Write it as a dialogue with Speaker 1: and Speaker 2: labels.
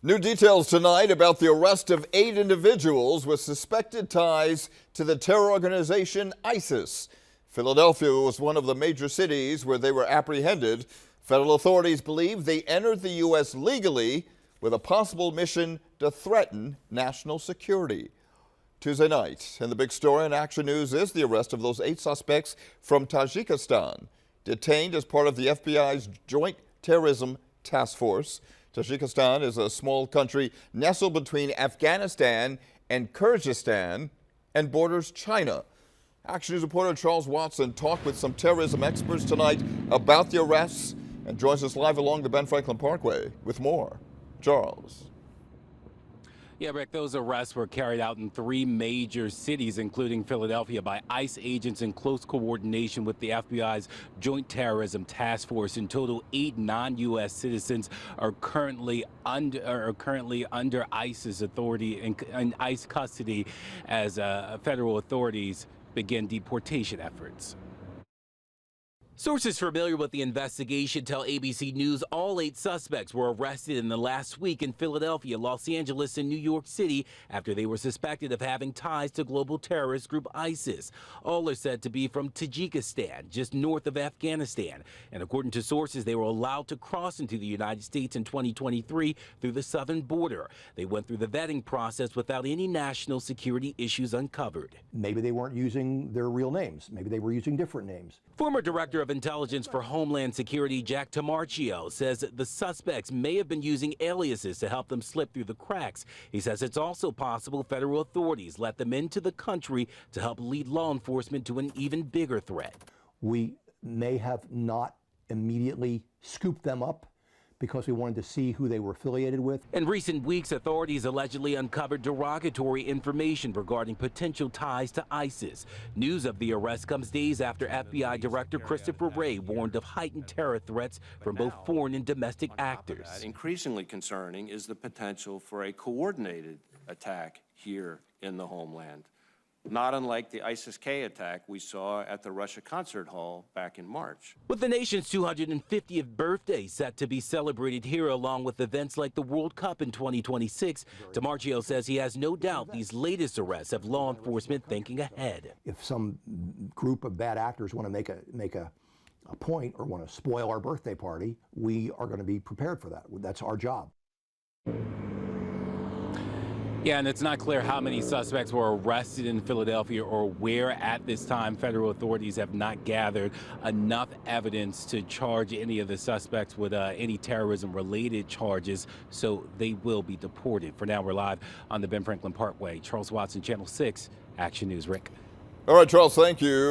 Speaker 1: New details tonight about the arrest of 8 individuals with suspected ties to the terror organization ISIS. Philadelphia was one of the major cities where they were apprehended. Federal authorities believe they entered the U.S. legally with a possible mission to threaten national security. Tuesday night, and the big story in Action News is the arrest of those 8 suspects from Tajikistan, detained as part of the FBI's Joint Terrorism Task Force. Tajikistan is a small country nestled between Afghanistan and Kyrgyzstan and borders China. Action News reporter Charles Watson talked with some terrorism experts tonight about the arrests and joins us live along the Ben Franklin Parkway with more. Charles.
Speaker 2: Yeah, Rick, those arrests were carried out in 3 major cities, including Philadelphia, by ICE agents in close coordination with the FBI's Joint Terrorism Task Force. In total, 8 non-U.S. citizens are currently under ICE's authority in ICE custody as federal authorities begin deportation efforts. Sources familiar with the investigation tell ABC News all 8 suspects were arrested in the last week in Philadelphia, Los Angeles, and New York City after they were suspected of having ties to global terrorist group ISIS. All are said to be from Tajikistan, just north of Afghanistan. And according to sources, they were allowed to cross into the United States in 2023 through the southern border. They went through the vetting process without any national security issues uncovered.
Speaker 3: Maybe they weren't using their real names. Maybe they were using different names.
Speaker 2: Former Director of Intelligence for Homeland Security Jack Tamarchio says that the suspects may have been using aliases to help them slip through the cracks. He says it's also possible federal authorities let them into the country to help lead law enforcement to an even bigger threat.
Speaker 3: We may have not immediately scooped them up because we wanted to see who they were affiliated with.
Speaker 2: In recent weeks, authorities allegedly uncovered derogatory information regarding potential ties to ISIS. News of the arrest comes days after FBI Director Christopher Wray warned of heightened terror threats from both foreign and domestic actors.
Speaker 4: Increasingly concerning is the potential for a coordinated attack here in the homeland, not unlike the ISIS-K attack we saw at the Russia Concert Hall back in March.
Speaker 2: With the nation's 250th birthday set to be celebrated here, along with events like the World Cup in 2026, Tamarchio says he has no doubt these latest arrests have law enforcement thinking ahead.
Speaker 3: If some group of bad actors want to make a point or want to spoil our birthday party, we are going to be prepared for that. That's our job.
Speaker 2: Yeah, and it's not clear how many suspects were arrested in Philadelphia or where at this time. Federal authorities have not gathered enough evidence to charge any of the suspects with any terrorism-related charges, so they will be deported. For now, we're live on the Ben Franklin Parkway. Charles Watson, Channel 6, Action News. Rick.
Speaker 1: All right, Charles, thank you.